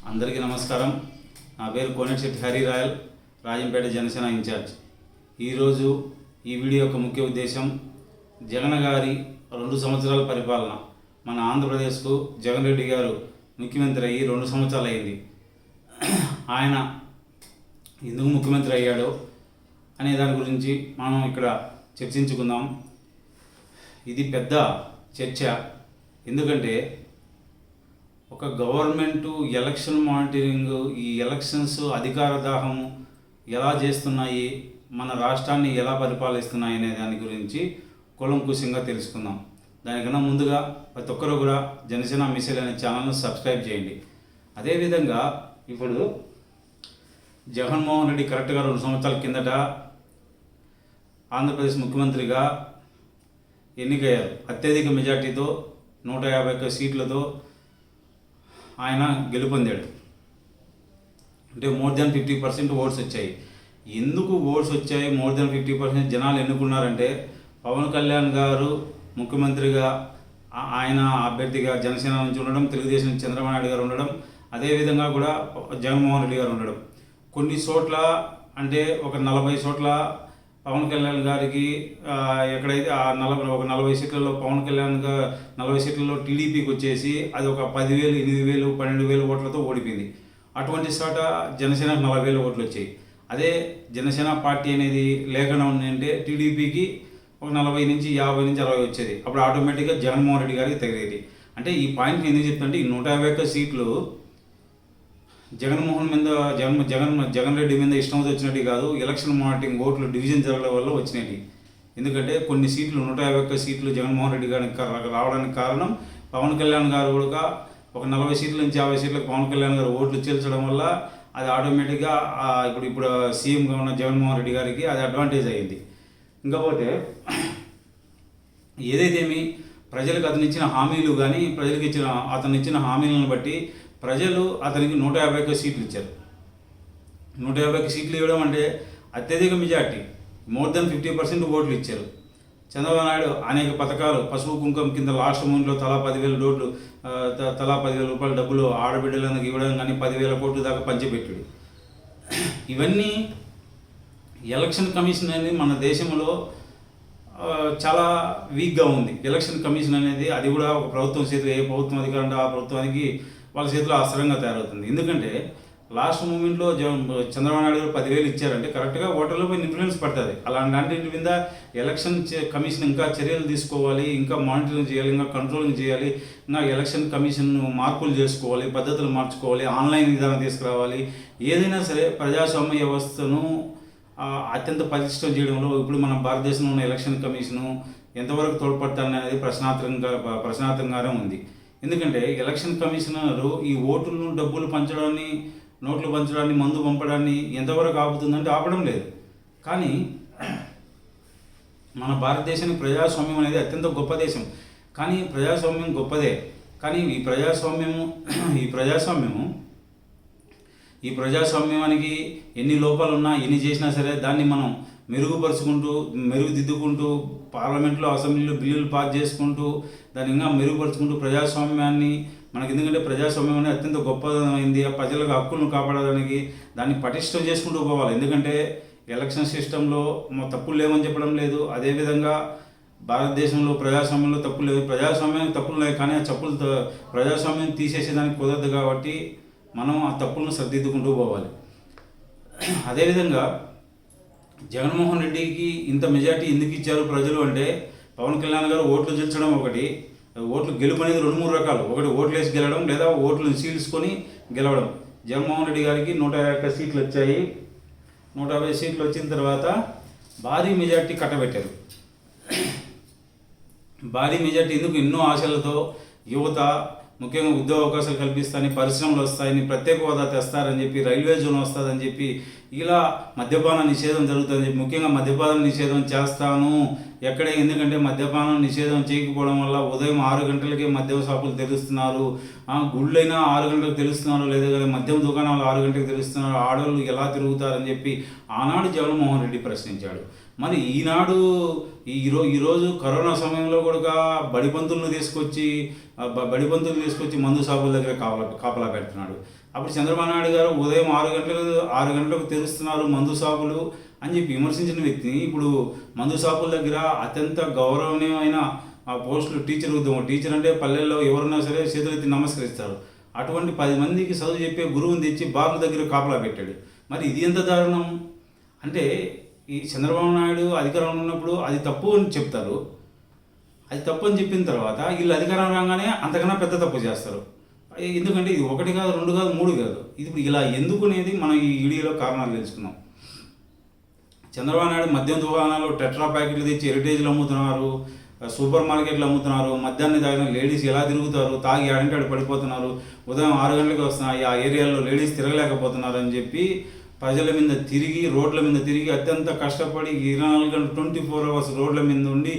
అందరికీ నమస్కారం. నా పేరు కోనేటిశెట్టి హరి రాయల్, రాజంపేట జనసేన ఇన్ఛార్జ్. ఈరోజు ఈ వీడియో యొక్క ముఖ్య ఉద్దేశం జగన్ గారి 2 సంవత్సరాల పరిపాలన. మన ఆంధ్రప్రదేశ్కు జగన్ రెడ్డి గారు ముఖ్యమంత్రి అయ్యి 2 సంవత్సరాలు అయింది. ఆయన ఎందుకు ముఖ్యమంత్రి అయ్యాడో అనే దాని గురించి మనం ఇక్కడ చర్చించుకుందాం. ఇది పెద్ద చర్చ. ఎందుకంటే ఒక గవర్నమెంటు ఎలక్షన్ మానిటరింగ్, ఈ ఎలక్షన్స్ అధికార దాహము ఎలా చేస్తున్నాయి, మన రాష్ట్రాన్ని ఎలా పరిపాలిస్తున్నాయి అనే దాని గురించి కూలంకుషంగా తెలుసుకుందాం. దానికన్నా ముందుగా ప్రతి ఒక్కరూ కూడా జనసేన మిసైల్ అనే ఛానల్ను సబ్స్క్రైబ్ చేయండి. అదేవిధంగా ఇప్పుడు జగన్మోహన్ రెడ్డి కరెక్ట్గా 2 సంవత్సరాల కిందట ఆంధ్రప్రదేశ్ ముఖ్యమంత్రిగా ఎన్నికయ్యారు. అత్యధిక మెజార్టీతో 151 సీట్లతో ఆయన గెలుపొందాడు. అంటే మోర్ దాన్ 50% ఓట్స్ వచ్చాయి. ఎందుకు ఓట్స్ వచ్చాయి, మోర్ దాన్ 50% జనాలు ఎన్నుకున్నారంటే పవన్ కళ్యాణ్ గారు ముఖ్యమంత్రిగా, ఆయన అభ్యర్థిగా జనసేన నుంచి ఉండడం, తెలుగుదేశం నుంచి చంద్రబాబు నాయుడు గారు ఉండడం, అదేవిధంగా కూడా జగన్మోహన్ రెడ్డి గారు ఉండడం. కొన్ని చోట్ల అంటే ఒక 40 చోట్ల పవన్ కళ్యాణ్ గారికి ఎక్కడైతే ఆ 40 సీట్లలో పవన్ కళ్యాణ్ 40 సీట్లలో టీడీపీకి వచ్చేసి అది ఒక 10,000, 8,000, 12,000 ఓట్లతో ఓడిపోయింది. అటువంటి చోట జనసేన 40,000 ఓట్లు వచ్చాయి. అదే జనసేన పార్టీ అనేది లేకుండా ఉందంటే టీడీపీకి ఒక 40 నుంచి 50 నుంచి 60 వచ్చేది. అప్పుడు ఆటోమేటిక్గా జగన్మోహన్ రెడ్డి గారికి తగిలేది. అంటే ఈ పాయింట్ ఎందుకు చెప్తుంటే ఈ 151 సీట్లు జగన్మోహన్ మీద జగన్ రెడ్డి మీద ఇష్టం వచ్చినట్టు కాదు, ఎలక్షన్ మానిటరింగ్ ఓట్లు డివిజన్ జరగడం వల్ల వచ్చినవి. ఎందుకంటే కొన్ని సీట్లు 151 సీట్లు జగన్మోహన్ రెడ్డి గారికి రావడానికి కారణం పవన్ కళ్యాణ్ గారు కూడా ఒక 40 సీట్ల నుంచి 50 సీట్లకు పవన్ కళ్యాణ్ గారు ఓట్లు చేర్చడం వల్ల అది ఆటోమేటిక్గా ఇప్పుడు సీఎంగా ఉన్న జగన్మోహన్ రెడ్డి గారికి అది అడ్వాంటేజ్ అయ్యింది. ఇంకపోతే ఏదైతేమి ప్రజలకు అతను ఇచ్చిన హామీలు కానీ అతను ఇచ్చిన హామీలను బట్టి ప్రజలు అతనికి 151 సీట్లు ఇచ్చారు. 151 సీట్లు ఇవ్వడం అంటే అత్యధిక మెజార్టీ, మోర్ దెన్ 50% ఓట్లు ఇచ్చారు. చంద్రబాబు నాయుడు అనేక పథకాలు, పసుపు కుంకుమ కింద లాస్ట్ మూమెంట్లో తలా 10,000 రూపాయల డబ్బులు ఆడబిడ్డలకు ఇవ్వడం కానీ 10,000 కోట్ల దాకా పంచిపెట్టాడు. ఇవన్నీ ఎలక్షన్ కమిషన్ అనేది మన దేశంలో చాలా వీక్గా ఉంది. ఎలక్షన్ కమిషన్ అనేది అది కూడా ఒక ప్రభుత్వం చేతిలో, ఏ ప్రభుత్వం అధికారం ఆ ప్రభుత్వానికి వాళ్ళ చేతిలో అస్త్రంగా తయారవుతుంది. ఎందుకంటే లాస్ట్ మూమెంట్లో చంద్రబాబు నాయుడు గారు 10,000 ఇచ్చారంటే కరెక్ట్గా ఓటర్లపై ఇన్ఫ్లుయెన్స్ పడుతుంది. అలాంటి మీద ఎలక్షన్ కమిషన్ ఇంకా చర్యలు తీసుకోవాలి, ఇంకా మానిటరింగ్ చేయాలి, ఇంకా కంట్రోలింగ్ చేయాలి, ఇంకా ఎలక్షన్ కమిషన్ మార్పులు చేసుకోవాలి, పద్ధతులు మార్చుకోవాలి, ఆన్లైన్ విధానం తీసుకురావాలి. ఏదైనా సరే ప్రజాస్వామ్య వ్యవస్థను అత్యంత పటిష్టం చేయడంలో ఇప్పుడు మన భారతదేశంలో ఉన్న ఎలక్షన్ కమిషను ఎంతవరకు తోడ్పడతారనేది ప్రశ్నార్థకంగానే ఉంది. ఎందుకంటే ఎలక్షన్ కమిషనరు ఈ ఓటులను, డబ్బులు పంచడాన్ని, నోట్లు పంచడాన్ని, మందు పంపడాన్ని ఎంతవరకు ఆపుతుందంటే ఆపడం లేదు. కానీ మన భారతదేశానికి ప్రజాస్వామ్యం అనేది అత్యంత గొప్ప దేశం. కానీ ప్రజాస్వామ్యం గొప్పదే. కానీ ఈ ప్రజాస్వామ్యానికి ఎన్ని లోపాలు ఉన్నా, ఎన్ని చేసినా సరే దాన్ని మనం మెరుగుదిద్దుకుంటూ పార్లమెంట్లో, అసెంబ్లీలో బిల్లులు పాస్ చేసుకుంటూ దాన్ని ఇంకా మెరుగుపరుచుకుంటూ ప్రజాస్వామ్యాన్ని ఎందుకంటే ప్రజాస్వామ్యం అనేది అత్యంత గొప్పదైంది. ప్రజలకు హక్కులను కాపాడడానికి దాన్ని పటిష్టం చేసుకుంటూ పోవాలి. ఎందుకంటే ఎలక్షన్ సిస్టంలో తప్పులు లేవని చెప్పడం లేదు. అదేవిధంగా భారతదేశంలో ప్రజాస్వామ్యంలో తప్పులు లేవు, ప్రజాస్వామ్యానికి తప్పులు లేవు. కానీ ప్రజాస్వామ్యం తీసేసేదానికి కుదరదు. కాబట్టి మనం ఆ తప్పులను సరిదిద్దుకుంటూ పోవాలి. అదేవిధంగా జగన్మోహన్ రెడ్డికి ఇంత మెజార్టీ ఎందుకు ఇచ్చారు ప్రజలు అంటే పవన్ కళ్యాణ్ గారు ఓట్లు చేర్చడం ఒకటి, ఓట్లు గెలుపు అనేది 2-3 రకాలు. ఒకటి ఓట్లు వేసి గెలవడం, లేదా ఓట్లను చీల్చుకొని గెలవడం. జగన్మోహన్ రెడ్డి గారికి 151 సీట్లు వచ్చాయి. 150 సీట్లు వచ్చిన తర్వాత భారీ మెజార్టీ కట్టబెట్టారు. భారీ మెజార్టీ ఎందుకు? ఎన్నో ఆశలతో యువత, ముఖ్యంగా ఉద్యోగ అవకాశాలు కల్పిస్తాయని, పరిశ్రమలు వస్తాయని, ప్రత్యేక హోదా తెస్తారని చెప్పి, రైల్వే జోన్ వస్తుందని చెప్పి, ఇలా మద్యపాన నిషేధం జరుగుతుందని చెప్పి, ముఖ్యంగా మద్యపాన నిషేధం చేస్తాను ఎందుకంటే మద్యపానం నిషేధం చేయకపోవడం వల్ల ఉదయం 6 గంటలకే మద్యం షాపులు తెరుస్తున్నారు, గుళ్ళైనా 6 గంటలకు తెలుస్తున్నారు, లేదా కదా మద్యం దుకాణాలు 6 గంటలకు తెలుస్తున్నారు, ఆడవాళ్ళు ఎలా తిరుగుతారని చెప్పి ఆనాడు జగన్మోహన్ రెడ్డి ప్రశ్నించాడు. మరి ఈరోజు కరోనా సమయంలో కూడా బడిపంతులను తీసుకొచ్చి మందు షాపుల దగ్గర కాపలా పెడుతున్నాడు. అప్పుడు చంద్రబాబు నాయుడు గారు ఉదయం 6 గంటలకు తెరుస్తున్నారు మందు షాపులు అని చెప్పి విమర్శించిన వ్యక్తిని ఇప్పుడు మందు షాపుల దగ్గర అత్యంత గౌరవనీయమైన ఆ పోస్టులు టీచర్ అంటే పల్లెల్లో ఎవరైనా సరే చేతులెత్తి నమస్కరిస్తారు. అటువంటి 10 మందికి చదువు చెప్పే గురువుని తెచ్చి బార్ల దగ్గర కాపలా పెట్టాడు. మరి ఇది ఎంత దారుణం అంటే, ఈ చంద్రబాబు నాయుడు అధికారంలో ఉన్నప్పుడు అది తప్పు అని చెప్తారు. అది తప్పు అని చెప్పిన తర్వాత వీళ్ళు అధికారం రాగానే అంతకన్నా పెద్ద తప్పు చేస్తారు. ఎందుకంటే ఇది 1 కాదు, 2 కాదు, 3 కాదు. ఇది ఇలా ఎందుకు అనేది మనం ఈ వీడియోలో కారణాలు తెలుసుకున్నాం. చంద్రబాబు నాయుడు మద్యం దుకాణాలు టెట్రా ప్యాకెట్లు తెచ్చి హెరిటేజ్లు అమ్ముతున్నారు, సూపర్ మార్కెట్లు అమ్ముతున్నారు. మద్యాన్ని తాగిన లేడీస్ ఎలా తిరుగుతారు, తాగి ఆడంటాడు పడిపోతున్నారు, ఉదయం 6 గంటలకు వస్తున్నాయి, ఆ ఏరియాలో లేడీస్ తిరగలేకపోతున్నారు అని చెప్పి ప్రజల మీద తిరిగి రోడ్ల మీద తిరిగి అత్యంత కష్టపడి 24 గంటలు 24 అవర్స్ రోడ్ల మీద ఉండి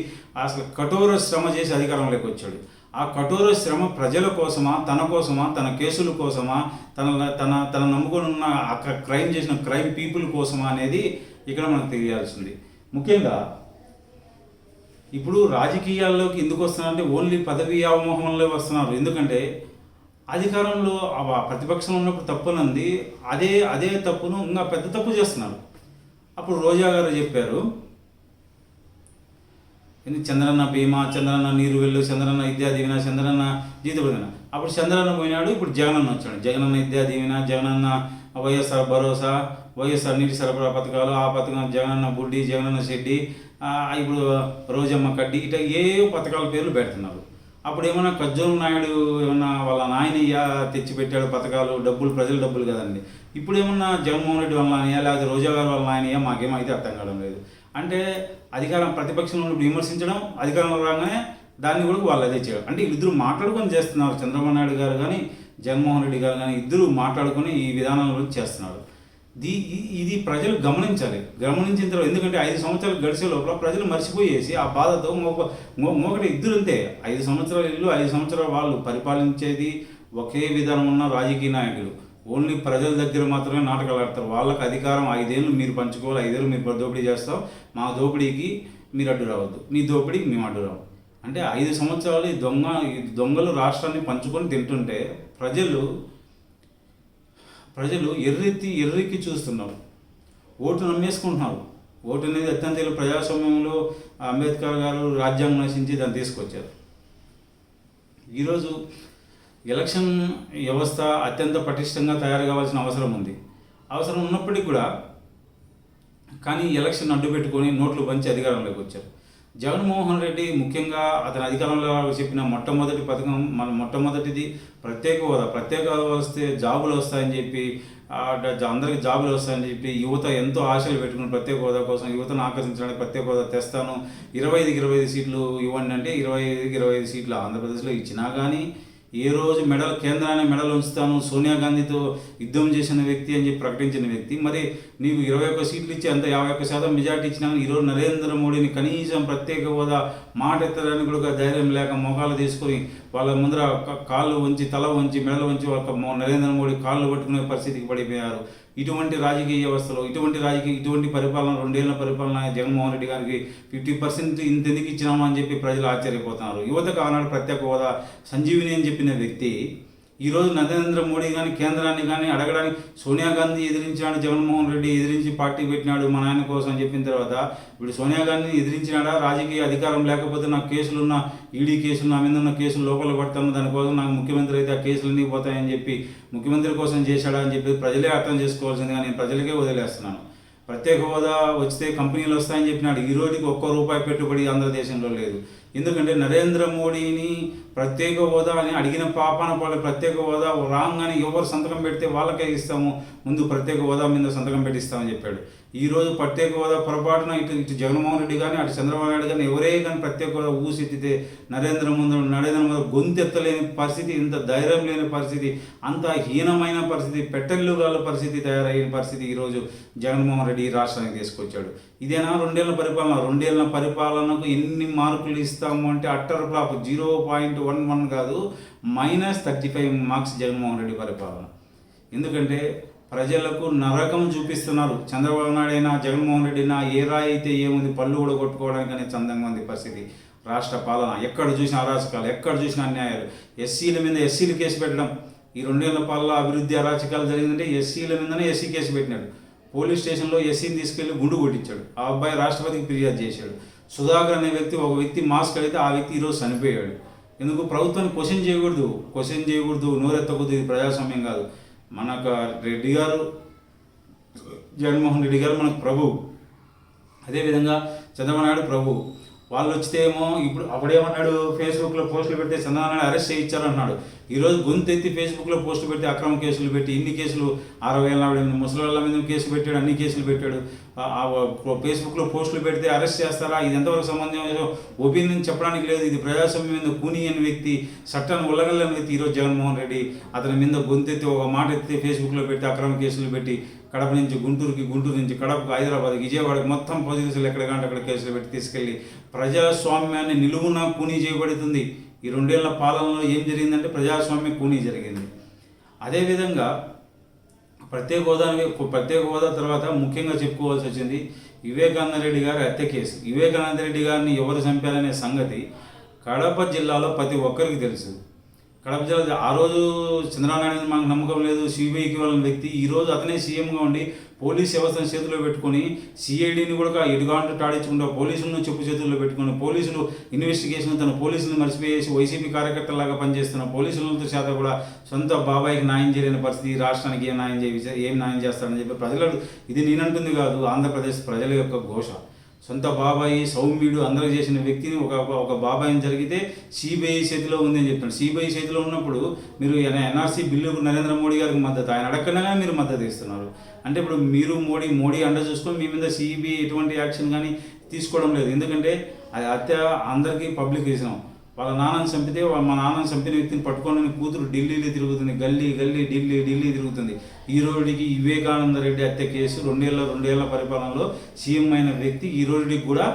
అసలు కఠోర శ్రమ చేసి అధికారంలోకి వచ్చాడు. ఆ కఠోర శ్రమ ప్రజల కోసమా, తన కేసుల కోసమా, తన నమ్ముకొని ఉన్న క్రైమ్ చేసిన క్రైమ్ పీపుల్ కోసమా అనేది ఇక్కడ మనకు తెలియాల్సింది. ముఖ్యంగా ఇప్పుడు రాజకీయాల్లోకి ఎందుకు వస్తున్నారంటే ఓన్లీ పదవి వ్యామోహంలో వస్తున్నారు. ఎందుకంటే అధికారంలో ప్రతిపక్షంలో ఉన్నప్పుడు తప్పునంది అదే తప్పును ఇంకా పెద్ద తప్పు చేస్తున్నారు. అప్పుడు రోజా గారు చెప్పారు, చంద్రన్న బీమా, చంద్రన్న నీరు వెళ్ళు, చంద్రన్న విద్యా దీవెన, చంద్రన్న జీతపదిన. అప్పుడు చంద్రన్న పోయినాడు, ఇప్పుడు జగనన్న వచ్చాడు. జగనన్న విద్యా దీవెన, జగనన్న వైఎస్ఆర్ భరోసా, వైఎస్ఆర్ నీటి సరఫరా పథకాలు, ఆ పథకం జగనన్న బుడ్డి, జగనన్న షెడ్డి, ఇప్పుడు రోజమ్మ కడ్డి, ఇట్లా ఏ పథకాల పేర్లు పెడుతున్నారు. అప్పుడు ఏమన్నా కజ్జోలు నాయుడు ఏమన్నా వాళ్ళ నాయనయ్య తెచ్చిపెట్టాడు పథకాలు, డబ్బులు ప్రజల డబ్బులు కదండి. ఇప్పుడు ఏమన్నా జగన్మోహన్ రెడ్డి వాళ్ళ నాయనయ్య లేకపోతే రోజా గారు వాళ్ళ నాయనయ్య మాకేమైతే అర్థం కావడం లేదు. అంటే అధికారం ప్రతిపక్షంలో విమర్శించడం, అధికారంలో రాగానే దాన్ని కూడా వాళ్ళు అదే చేయడం. అంటే ఇద్దరు మాట్లాడుకొని చేస్తున్నారు. చంద్రబాబు నాయుడు గారు కానీ జగన్మోహన్ రెడ్డి గారు కానీ ఇద్దరు మాట్లాడుకొని ఈ విధానాలను చేస్తున్నారు. ఇది ప్రజలు గమనించిన తర్వాత, ఎందుకంటే 5 సంవత్సరాలు గడిచే లోపల ప్రజలు మర్చిపోయేసి ఆ బాధతో మోకటి ఇద్దరు అంతే. 5 సంవత్సరాల ఇల్లు, 5 సంవత్సరాలు వాళ్ళు పరిపాలించేది ఒకే విధానం ఉన్న రాజకీయ నాయకులు. ఓన్లీ ప్రజల దగ్గర మాత్రమే నాటకాలు ఆడతారు. వాళ్ళకి అధికారం 5 ఏళ్ళు మీరు పంచుకోవాలి, 5 ఏళ్ళు మీరు దోపిడీ చేస్తాం, మా దోపిడీకి మీరు అడ్డు రావద్దు, మీ దోపిడీకి మేము అడ్డు రావు అంటే 5 సంవత్సరాలు దొంగలు రాష్ట్రాన్ని పంచుకొని తింటుంటే ప్రజలు ఎర్రెక్కి చూస్తున్నారు. ఓటు నమ్మేసుకుంటున్నారు. ఓటు అనేది అత్యంత ప్రజాస్వామ్యంలో అంబేద్కర్ గారు రాజ్యాంగం నశించి దాన్ని తీసుకొచ్చారు. ఈరోజు ఎలక్షన్ వ్యవస్థ అత్యంత పటిష్టంగా తయారు కావాల్సిన అవసరం ఉంది. అవసరం ఉన్నప్పటికీ కూడా కానీ ఎలక్షన్ అడ్డు పెట్టుకొని నోట్లు పంచి అధికారంలోకి వచ్చారు. జగన్మోహన్ రెడ్డి ముఖ్యంగా అతని అధికారంలో చెప్పిన మొట్టమొదటి పథకం మొట్టమొదటిది ప్రత్యేక హోదా వస్తే జాబులు వస్తాయని చెప్పి, అందరికీ జాబులు వస్తాయని చెప్పి యువత ఎంతో ఆశలు పెట్టుకుని ప్రత్యేక హోదా కోసం యువతను ఆకర్షించడానికి ప్రత్యేక హోదా తెస్తాను, 25కి 25 సీట్లు ఇవ్వండి అంటే 25కి 25 సీట్లు ఆంధ్రప్రదేశ్లో ఇచ్చినా కానీ ఏ రోజు కేంద్రాన్ని మెడలు ఉంచుతాను, సోనియా గాంధీతో యుద్ధం చేసిన వ్యక్తి అని చెప్పి ప్రకటించిన వ్యక్తి, మరి నీవు 21 సీట్లు ఇచ్చి అంత 51% మెజార్టీ ఇచ్చినా కానీ ఈరోజు నరేంద్ర మోడీని కనీసం ప్రత్యేక హోదా మాట ఎత్తడానికి కూడా ధైర్యం లేక మోకాలు తీసుకొని వాళ్ళ ముందర కాళ్ళు వంచి తల వంచి మెడలు వంచి వాళ్ళ నరేంద్ర మోడీ కాళ్ళు పట్టుకునే పరిస్థితికి పడిపోయారు. ఇటువంటి రాజకీయ వ్యవస్థలో ఇటువంటి పరిపాలన 2 ఏళ్ల పరిపాలన జగన్మోహన్ రెడ్డి గారికి 50% ఇంతెందుకు ఇచ్చినామా అని చెప్పి ప్రజలు ఆశ్చర్యపోతున్నారు. యువతకు ఆనాడు ప్రత్యేక హోదా సంజీవిని అని చెప్పిన వ్యక్తి ఈరోజు నరేంద్ర మోడీ కానీ కేంద్రాన్ని కానీ అడగడానికి సోనియా గాంధీ ఎదిరించాడు, జగన్మోహన్ రెడ్డి ఎదిరించి పార్టీ పెట్టినాడు మా నాయన కోసం అని చెప్పిన తర్వాత ఇప్పుడు సోనియా గాంధీని ఎదిరించినాడా, రాజకీయ అధికారం లేకపోతే నాకు కేసులున్న ఈడీ కేసులు నా మీద ఉన్న కేసులు లోపల పడతాను, దానికోసం నాకు ముఖ్యమంత్రి అయితే ఆ కేసులన్నీ పోతాయని చెప్పి ముఖ్యమంత్రి కోసం చేశాడా అని చెప్పి ప్రజలే అర్థం చేసుకోవాల్సిందిగా నేను ప్రజలకే వదిలేస్తున్నాను. ప్రత్యేక హోదా వస్తే కంపెనీలు వస్తాయని చెప్పినాడు. ఈ రోజుకి ₹1 పెట్టుబడి ఆంధ్రదేశంలో లేదు. ఎందుకంటే నరేంద్ర మోడీని ప్రత్యేక హోదా అని అడిగిన పాపాన ప్రత్యేక హోదా రాగానే ఎవరు సంతకం పెడితే వాళ్ళకే ఇస్తాము, ముందు ప్రత్యేక హోదా మీద సంతకం పెట్టిస్తామని చెప్పాడు. ఈరోజు ప్రత్యేక హోదా పొరపాటున ఇటు జగన్మోహన్ రెడ్డి కానీ అటు చంద్రబాబు నాయుడు కానీ ఎవరే కానీ ప్రత్యేక హోదా ఊసెత్తితే నరేంద్ర మోదీ గొంతెత్తలేని పరిస్థితి, ఇంత ధైర్యం లేని పరిస్థితి, అంత హీనమైన పరిస్థితి, పెట్టెల్లుగాల పరిస్థితి తయారైన పరిస్థితి ఈరోజు జగన్మోహన్ రెడ్డి ఈ రాష్ట్రానికి తీసుకొచ్చాడు. ఇదేనా 2 ఏళ్ల పరిపాలన? 2 ఏళ్ల పరిపాలనకు ఎన్ని మార్కులు ఇస్తాము అంటే అట్టర్ ఫ్లాప్, 0.11 కాదు -35 మార్క్స్ జగన్మోహన్ రెడ్డి పరిపాలన. ఎందుకంటే ప్రజలకు నరకం చూపిస్తున్నారు. చంద్రబాబు నాయుడు అయినా జగన్మోహన్ రెడ్డి అయినా ఏ రాయి అయితే ఏముంది పళ్ళు కూడా కొట్టుకోవడానికి అనేది చందంగా ఉంది పరిస్థితి. రాష్ట్ర పాలన ఎక్కడ చూసినా అరాచకాలు, ఎక్కడ చూసినా అన్యాయాలు, ఎస్సీల మీద ఎస్సీలు కేసు పెట్టడం, ఈ 2 ఏళ్ల పాలన అభివృద్ధి అరాచకాలు జరిగిందంటే ఎస్సీల మీదనే ఎస్సీ కేసు పెట్టినాడు. పోలీస్ స్టేషన్లో ఎస్సీని తీసుకెళ్లి గుండు కొట్టించాడు. ఆ అబ్బాయి రాష్ట్రపతికి ఫిర్యాదు చేశాడు. సుధాకర్ అనే వ్యక్తి, ఒక వ్యక్తి మాస్క్ అయితే ఆ వ్యక్తి ఈరోజు చనిపోయాడు. ఎందుకు? ప్రభుత్వాన్ని క్వశ్చన్ చేయకూడదు, నోరెత్తకూడదు. ఇది ప్రజాస్వామ్యం కాదు. మనకు రెడ్డి గారు, జగన్మోహన్ రెడ్డి గారు మనకు ప్రభువు. అదేవిధంగా చంద్రబాబు నాయుడు ప్రభువు. వాళ్ళు వచ్చితే ఏమో ఇప్పుడు అప్పుడేమన్నాడు, ఫేస్బుక్లో పోస్టులు పెడితే చంద్రబాబు నాయుడు అరెస్ట్ చేయించాలన్నాడు. ఈరోజు గొంతెత్తి ఫేస్బుక్లో పోస్టులు పెట్టి అక్రమ కేసులు పెట్టి ఇన్ని కేసులు 60,000 ముసలి మీద కేసులు పెట్టాడు, అన్ని కేసులు పెట్టాడు. ఫేస్బుక్లో పోస్టులు పెడితే అరెస్ట్ చేస్తారా? ఇది ఎంతవరకు సంబంధం? ఒపీనియన్ చెప్పడానికి లేదు. ఇది ప్రజాస్వామ్యం మీద కూని అని వ్యక్తి, చట్టాన్ని ఉల్లగలని వ్యక్తి ఈరోజు జగన్మోహన్ రెడ్డి. అతని మీద గొంతెత్తి ఒక మాట ఎత్తి ఫేస్బుక్లో పెట్టి అక్రమ కేసులు పెట్టి కడప నుంచి గుంటూరుకి, గుంటూరు నుంచి కడపకు, హైదరాబాద్, విజయవాడకి మొత్తం పోలీసులు ఎక్కడికంటే అక్కడ కేసులు పెట్టి తీసుకెళ్ళి ప్రజాస్వామ్యాన్ని నిలువున కూనీ చేయబడుతుంది. ఈ 2 ఏళ్ల పాలనలో ఏం జరిగిందంటే ప్రజాస్వామ్యం కూనీ జరిగింది. అదేవిధంగా ప్రత్యేక హోదా తర్వాత ముఖ్యంగా చెప్పుకోవాల్సి వచ్చింది వివేకానంద రెడ్డి గారి హత్య కేసు. వివేకానంద రెడ్డి గారిని ఎవరు చంపారనే సంగతి కడప జిల్లాలో ప్రతి ఒక్కరికి తెలుసు. కడప జిల్లా ఆ రోజు చంద్రబాబు నాయుడు మాకు నమ్మకం లేదు, సిబిఐకి వాళ్ళని వ్యక్తి ఈరోజు అతనే సీఎంగా ఉండి పోలీస్ వ్యవస్థను చేతిలో పెట్టుకొని సిఐడిని కూడా ఎడుగాంటూ టాడించుకుంటూ పోలీసులను చెప్పు చేతుల్లో పెట్టుకుని పోలీసులు ఇన్వెస్టిగేషన్ తన పోలీసులను మర్చిపోయేసి వైసీపీ కార్యకర్తలాగా పనిచేస్తున్న పోలీసులతో చేత కూడా సొంత బాబాయికి న్యాయం చేయలేని పరిస్థితి, రాష్ట్రానికి ఏం న్యాయం చేస్తారని చెప్పి ప్రజలు, ఇది నేనంటుంది కాదు, ఆంధ్రప్రదేశ్ ప్రజల యొక్క ఘోష. సొంత బాబాయి సౌమ్యుడు అందరూ చేసిన వ్యక్తిని ఒక బాబాయిని జరిగితే సిబిఐ చేతిలో ఉంది అని చెప్తాడు. సిబిఐ చేతిలో ఉన్నప్పుడు మీరు ఎన్ఆర్సీ బిల్లుకు నరేంద్ర మోడీ గారికి మద్దతు, ఆయన అడగకుండా కానీ మీరు మద్దతు ఇస్తున్నారు. అంటే ఇప్పుడు మీరు మోడీ అండ చూసుకొని మీ మీద సిబిఐ ఎటువంటి యాక్షన్ కానీ తీసుకోవడం లేదు. ఎందుకంటే అది హత్య అందరికీ పబ్లిక్ విషయం. వాళ్ళ నాన్నని చంపితే మా నాన్నని చంపిన వ్యక్తిని పట్టుకోవడానికి కూతురు ఢిల్లీలో తిరుగుతుంది, ఢిల్లీ తిరుగుతుంది. ఈ రోజుకి వివేకానంద రెడ్డి హత్య కేసు 2 ఏళ్ల పరిపాలనలో సీఎం అయిన వ్యక్తి ఈ రోజుకి కూడా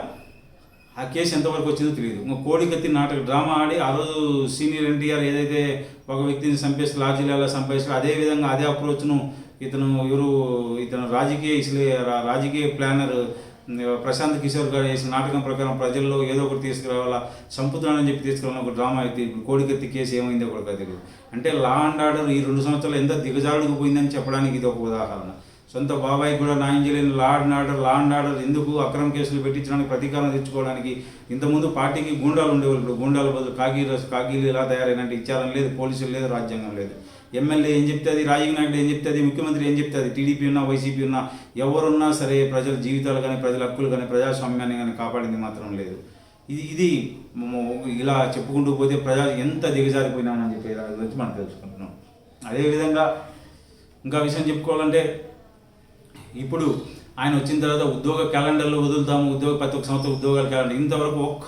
ఆ కేసు ఎంతవరకు వచ్చిందో తెలియదు. ఇంకా కోడికత్తి డ్రామా ఆడి ఆ రోజు సీనియర్ ఎన్టీఆర్ ఏదైతే ఒక వ్యక్తిని చంపేసి లాడ్జీలలో చంపేసి అదేవిధంగా అదే అప్రోచ్ను ఇతను రాజకీయ ప్లానర్ ప్రశాంత్ కిషోర్ గారు చేసిన నాటకం ప్రకారం ప్రజల్లో ఏదో ఒకటి తీసుకురావాలా, చంపుతున్నానని చెప్పి తీసుకురావాలని ఒక డ్రామా అయితే కోడికత్తి కేసు ఏమైందో కూడా తెలియదు. అంటే లా అండ్ ఆర్డర్ ఈ 2 సంవత్సరాలు ఎంత దిగజారుడుకు పోయిందని చెప్పడానికి ఇది ఒక ఉదాహరణ. సొంత బాబాయికి కూడా న్యాయం చేయలేని లా అండ్ ఆర్డర్ ఎందుకు అక్రమ కేసులు పెట్టించడానికి, ప్రతీకారం తెచ్చుకోవడానికి. ఇంతకుముందు పార్టీకి గూండాలు ఉండేవాళ్ళు, ఇప్పుడు గూండాల బదులు కాకీలు ఎలా తయారైనంటే ఇచ్చారం లేదు, పోలీసులు లేదు, రాజ్యాంగం లేదు. ఎమ్మెల్యే ఏం చెప్తుంది, రాజకీయ నాయకుడు ఏం చెప్తుంది, ముఖ్యమంత్రి ఏం చెప్తుంది, టీడీపీ ఉన్నా వైసీపీ ఉన్నా ఎవరున్నా సరే ప్రజల జీవితాలు కానీ ప్రజల హక్కులు కానీ ప్రజాస్వామ్యాన్ని కానీ కాపాడింది మాత్రం లేదు. ఇది ఇలా చెప్పుకుంటూ పోతే ఎంత దిగజారిపోయినామని చెప్పి దాని గురించి మనం తెలుసుకుంటున్నాం. అదేవిధంగా ఇంకా విషయం చెప్పుకోవాలంటే ఇప్పుడు ఆయన వచ్చిన తర్వాత ఉద్యోగ క్యాలెండర్లో వదులుతాము, ప్రతి ఒక్క సంవత్సరం ఉద్యోగాల క్యాలెండర్. ఇంతవరకు ఒక్క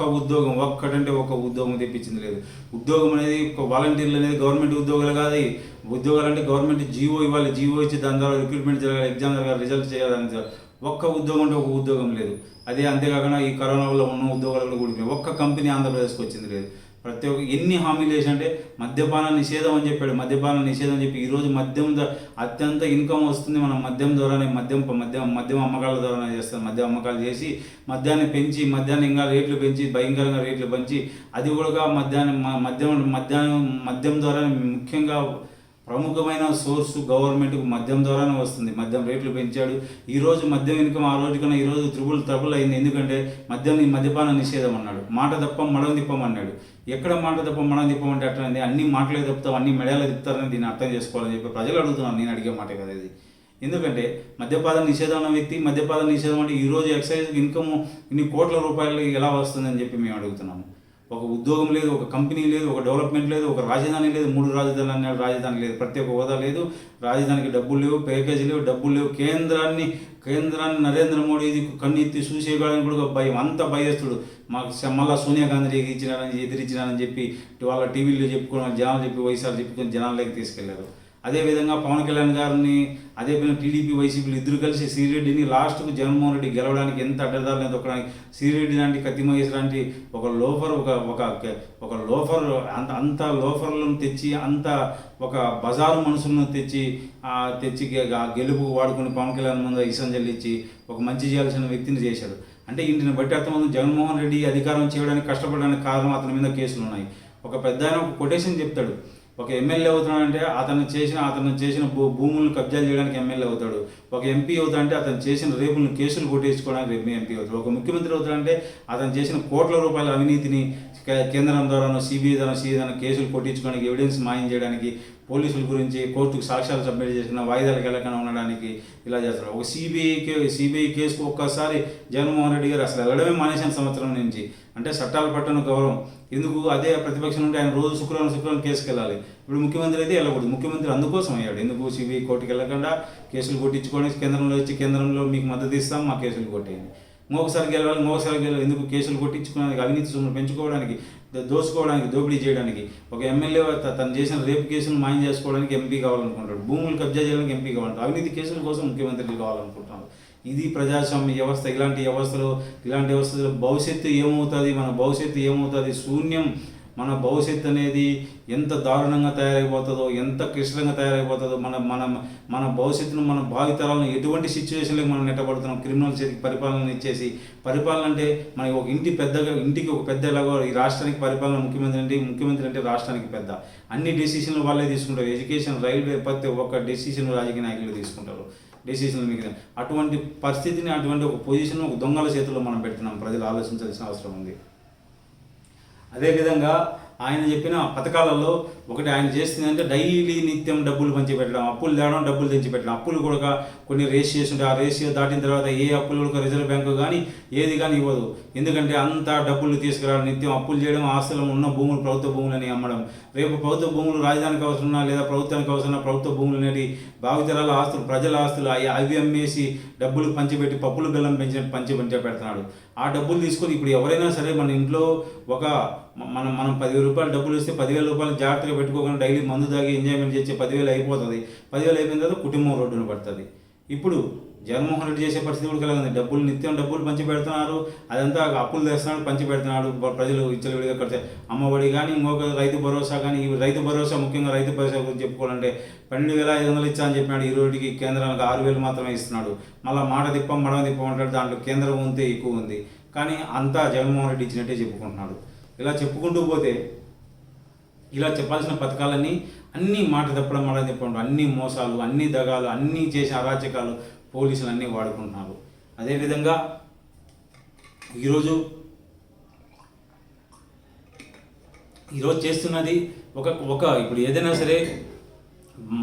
ఉద్యోగం తెప్పించింది లేదు. ఉద్యోగం అనేది వాలంటీర్లు అనేది గవర్నమెంట్ ఉద్యోగాలు కాదు. ఉద్యోగాలు అంటే గవర్నమెంట్ జీవో ఇవ్వాలి, జీవో ఇచ్చి దాని ద్వారా రిక్రూట్మెంట్ జరగాలి, ఎగ్జామ్ జరగాలి, రిజల్ట్ చేయాలని ఒక్క ఉద్యోగం అంటే ఒక ఉద్యోగం లేదు. అంతేకాకుండా ఈ కరోనా వల్ల ఉన్న ఉద్యోగాలు కూడా ఒక్క కంపెనీ ఆంధ్రప్రదేశ్కి వచ్చింది లేదు. ప్రతి ఒక్క ఎన్ని హామీలు వేసి అంటే మద్యపాన నిషేధం అని చెప్పాడు, మద్యపాన నిషేధం అని చెప్పి ఈరోజు మద్యం అత్యంత ఇన్కమ్ వస్తుంది. మనం మద్యం ద్వారానే మద్యం అమ్మకాల ద్వారానే చేస్తాం. మద్యం అమ్మకాలు చేసి మద్యాన్ని పెంచి ఇంకా రేట్లు పెంచి భయంకరంగా రేట్లు పెంచి అది కూడా మద్యం ద్వారా ముఖ్యంగా ప్రముఖమైన సోర్సు గవర్నమెంట్కు మద్యం ద్వారానే వస్తుంది. మద్యం రేట్లు పెంచాడు. ఈరోజు మద్యం ఇన్కమ్ ఆ రోజు కన్నా ఈరోజు త్రిబుల్ అయింది. ఎందుకంటే మద్యపాన నిషేధం అన్నాడు, మాట తప్ప మడం తిప్పమన్నాడు. ఎక్కడ మాట తప్ప మడం తిప్పమంటే అట్లా అన్ని మాటలే తప్పుతావు, అన్ని మెడలు తిప్పుతారని దీన్ని అర్థం చేసుకోవాలని చెప్పి ప్రజలు అడుగుతున్నాను. నేను అడిగే మాట కదా ఇది. ఎందుకంటే మద్యపాన నిషేధం అన్న వ్యక్తి మద్యపాన నిషేధం అంటే ఈరోజు ఎక్సైజ్ ఇన్కమ్ ఇన్ని కోట్ల రూపాయలు ఎలా వస్తుందని చెప్పి మేము అడుగుతున్నాము. ఒక ఉద్యోగం లేదు, ఒక కంపెనీ లేదు, ఒక డెవలప్మెంట్ లేదు, ఒక రాజధాని లేదు, 3 రాజధానులు అన్నాడు, రాజధాని లేదు, ప్రత్యేక హోదా లేదు, రాజధానికి డబ్బులు లేవు, ప్యాకేజీ లేవు, డబ్బులు లేవు. కేంద్రాన్ని నరేంద్ర మోడీ కన్నెత్తి చూసేయడానికి కూడా భయం, అంత భయస్తుడు. మళ్ళీ సోనియా గాంధీ ఎదిరించినారని చెప్పి వాళ్ళ టీవీలో చెప్పుకోవడం, జనాలు చెప్పి వయసాలు చెప్పుకొని జనాల్లోకి తీసుకెళ్లారు. అదేవిధంగా పవన్ కళ్యాణ్ గారిని అదేవిధంగా టీడీపీ వైసీపీలు ఇద్దరు కలిసి శ్రీరెడ్డిని లాస్ట్కు జగన్మోహన్ రెడ్డి గెలవడానికి ఎంత అడ్డదారులను తొక్కడానికి శ్రీరెడ్డి లాంటి కత్తిమహేష్ లాంటి ఒక లోఫర్ అంత లోఫర్లను తెచ్చి అంత ఒక బజారు మనుషులను తెచ్చి గెలుపు వాడుకుని పవన్ కళ్యాణ్ ముందు ఇసం చెల్లించి ఒక మంచి చేయాల్సిన వ్యక్తిని చేశాడు. అంటే ఇంటిని బట్టి అర్థమవుతుంది జగన్మోహన్ రెడ్డి అధికారం చేయడానికి కష్టపడడానికి కారణం అతని మీద కేసులు ఉన్నాయి. ఒక పెద్ద ఆయన ఒక కొటేషన్ చెప్తాడు, ఒక ఎమ్మెల్యే అవుతున్నాడంటే అతను చేసిన భూములను కబ్జాలు చేయడానికి ఎమ్మెల్యే అవుతాడు. ఒక ఎంపీ అవుతాడంటే అతను చేసిన రేపులను కేసులు కొట్టేసుకోవడానికి ఎంపీ అవుతాడు. ఒక ముఖ్యమంత్రి అవుతాడంటే అతను చేసిన కోట్ల రూపాయల అవినీతిని కేంద్రం ద్వారానో సిబిఐ ద్వారా కేసులు కొట్టించుకోవడానికి, ఎవిడెన్స్ మాయం చేయడానికి, పోలీసుల గురించి కోర్టుకు సాక్ష్యాలు సబ్మిట్ చేసిన వాయిదాలకు వెళ్ళకుండా ఉండడానికి ఇలా చేస్తారు. ఒక సిబిఐ కేసుకు ఒక్కసారి జగన్మోహన్ రెడ్డి గారు అసలు వెళ్ళడమే మానేసిన సంవత్సరం నుంచి. అంటే చట్టాల పట్ల గౌరవం ఎందుకు? అదే ప్రతిపక్షం నుండి ఆయన రోజు శుక్రవారం కేసుకు వెళ్ళాలి. ఇప్పుడు ముఖ్యమంత్రి అయితే వెళ్ళకూడదు. ముఖ్యమంత్రి అందుకోసం అయ్యాడు. ఎందుకు? సిబిఐ కోర్టుకు వెళ్ళకుండా కేసులు కొట్టించుకొని కేంద్రంలో మీకు మద్దతు ఇస్తాం, మా కేసులు కొట్టేయండి. ఇంకొకసారి గెలవాలి. ఎందుకు? కేసులు కొట్టించుకోవడానికి, అవినీతి సొమ్ము పెంచుకోవడానికి, దోసుకోవడానికి, దోపిడీ చేయడానికి. ఒక ఎమ్మెల్యే తను చేసిన రేపు కేసులు మాయం చేసుకోవడానికి ఎంపీ కావాలనుకుంటాడు. భూములు కబ్జా చేయడానికి ఎంపీ కావాలంటాడు. అవినీతి కేసుల కోసం ముఖ్యమంత్రి కావాలనుకుంటున్నాడు. ఇది ప్రజాస్వామ్య వ్యవస్థ. ఇలాంటి వ్యవస్థలో భవిష్యత్తు ఏమవుతుంది? మన భవిష్యత్తు ఏమవుతుంది? శూన్యం. మన భవిష్యత్తు అనేది ఎంత దారుణంగా తయారైపోతుందో, ఎంత క్లిష్టంగా తయారైపోతుందో, మన భవిష్యత్తును, మన భావితరాలను ఎటువంటి సిచ్యువేషన్లకు మనం నెట్టబడుతున్నాం. క్రిమినల్ చేతికి పరిపాలన ఇచ్చేసి, పరిపాలన అంటే మనకి ఒక ఇంటికి ఒక పెద్ద ఎలాగో ఈ రాష్ట్రానికి పరిపాలన ముఖ్యమంత్రి అంటే రాష్ట్రానికి పెద్ద. అన్ని డెసిషన్లు వాళ్ళే తీసుకుంటారు. ఎడ్యుకేషన్, రైల్వే, ప్రతి ఒక్క డెసిషన్ రాజకీయ నాయకులు తీసుకుంటారు. డెసిషన్లు మిగిలిన అటువంటి పరిస్థితిని, అటువంటి ఒక పొజిషన్ ఒక దొంగల చేతుల్లో మనం పెడుతున్నాం. ప్రజలు ఆలోచించాల్సిన అవసరం ఉంది. అదేవిధంగా ఆయన చెప్పిన పథకాలలో ఒకటి ఆయన చేస్తుంది అంటే డైలీ నిత్యం డబ్బులు పంచిపెట్టడం, అప్పులు తేవడం, డబ్బులు తెచ్చిపెట్టడం. అప్పులు కూడా కొన్ని రేషియోస్ ఉంటాయి. ఆ రేషియో దాటిన తర్వాత ఏ అప్పులు కూడా రిజర్వ్ బ్యాంకు కానీ ఏది కానీ ఇవ్వదు. ఎందుకంటే అంతా డబ్బులు తీసుకురావడం, నిత్యం అప్పులు చేయడం, ఆస్తులు ఉన్న భూములు ప్రభుత్వ భూములని అమ్మడం. రేపు ప్రభుత్వ భూములు రాజధానికి అవసరమన్నా లేదా ప్రభుత్వానికి అవసరమైన ప్రభుత్వ భూములు అనేవి భావితరాల ఆస్తులు, ప్రజల ఆస్తులు అవి అమ్మేసి డబ్బులు పంచిపెట్టి పప్పులు బెల్లం పంచి పెడుతున్నాడు. ఆ డబ్బులు తీసుకొని ఇప్పుడు ఎవరైనా సరే మన ఇంట్లో మనం 10,000 రూపాయలు డబ్బులు ఇస్తే 10,000 రూపాయలు జాగ్రత్తగా పెట్టుకోకుండా డైలీ మందు తాగి ఎంజాయ్మెంట్ చేసే 10,000 అయిపోతుంది. 10,000 అయిపోయిన తర్వాత కుటుంబం రోడ్డున పడుతుంది. ఇప్పుడు జగన్మోహన్ రెడ్డి చేసే పరిస్థితి కూడా కలిగింది. నిత్యం డబ్బులు పంచి పెడుతున్నారు. అదంతా అప్పులు తెస్తున్నాడు, పంచి పెడుతున్నాడు. ప్రజలు విచ్చలవిడిగా ఖర్చు. అమ్మఒడి కానీ, ఇంకొక రైతు భరోసా కానీ. ఈ రైతు భరోసా, ముఖ్యంగా రైతు భరోసా గురించి చెప్పుకోవాలంటే 12,500 ఇచ్చా అని చెప్పినాడు. ఈ రోజుకి కేంద్రానికి 6,000 మాత్రమే ఇస్తున్నాడు. మళ్ళీ మాట తిప్పం మడవ తిప్పం అంటాడు. దాంట్లో కేంద్రం ఉంటే ఎక్కువ ఉంది. కానీ అంతా జగన్మోహన్ రెడ్డి ఇచ్చినట్టే చెప్పుకుంటున్నాడు. ఇలా చెప్పుకుంటూ పోతే ఇలా చెప్పాల్సిన పథకాలన్నీ అన్నీ మాట తప్పడం, మాట తిప్పడం, అన్ని మోసాలు, అన్ని దగాలు, అన్నీ చేసే అరాచకాలు పోలీసులు అన్నీ వాడుకుంటున్నారు. అదేవిధంగా ఈరోజు చేస్తున్నది ఇప్పుడు ఏదైనా సరే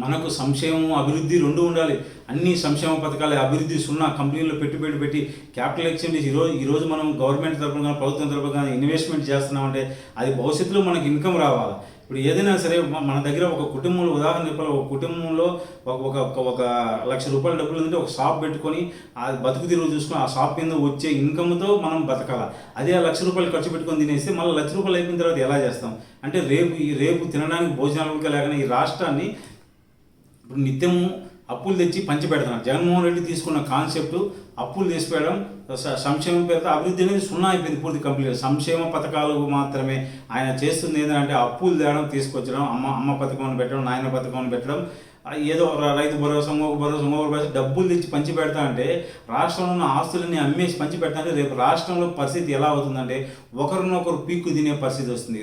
మనకు సంక్షేమం, అభివృద్ధి రెండు ఉండాలి. అన్ని సంక్షేమ పథకాలు, అభివృద్ధి సున్నా. కంపెనీల్లో పెట్టుబడి పెట్టి క్యాపిటల్ ఎక్స్పెండిచర్ ఈరోజు మనం గవర్నమెంట్ తరపున కానీ ప్రభుత్వం తరపున కానీ ఇన్వెస్ట్మెంట్ చేస్తున్నామంటే అది భవిష్యత్తులో మనకి ఇన్కమ్ రావాలి. ఇప్పుడు ఏదైనా సరే మన దగ్గర ఒక కుటుంబంలో ఉదాహరణ చెప్పాలి. ఒక కుటుంబంలో ఒక 1,00,000 రూపాయల డబ్బులు ఉందంటే ఒక షాప్ పెట్టుకొని ఆ బతుకు తీరు చూసుకొని ఆ షాప్ మీద వచ్చే ఇన్కమ్తో మనం బతకాలి. అదే 1,00,000 రూపాయలు ఖర్చు పెట్టుకొని తినేస్తే మళ్ళీ 1,00,000 రూపాయలు అయిపోయిన తర్వాత ఎలా చేస్తాం? అంటే రేపు తినడానికి భోజనాలు కూడా లేకుండా ఈ రాష్ట్రాన్ని ఇప్పుడు నిత్యము అప్పులు తెచ్చి పంచి పెడుతున్నారు. జగన్మోహన్ రెడ్డి తీసుకున్న కాన్సెప్ట్ అప్పులు తీసిపోయడం, సంక్షేమం పేరుతో అభివృద్ధి అనేది సున్నా అయిపోయింది పూర్తి కంప్లీట్. సంక్షేమ పథకాలు మాత్రమే ఆయన చేస్తుంది. ఏంటంటే అప్పులు తేవడం, తీసుకొచ్చడం, అమ్మ పథకం పెట్టడం, నాయన పథకం పెట్టడం, ఏదో రైతు భరోసా, ఇంకొక భరోసా డబ్బులు తెచ్చి పంచి పెడతా అంటే రాష్ట్రంలో ఉన్న ఆస్తులన్నీ అమ్మేసి పంచి పెడతా అంటే రేపు రాష్ట్రంలో పరిస్థితి ఎలా అవుతుందంటే ఒకరినొకరు పీక్కు తినే పరిస్థితి వస్తుంది.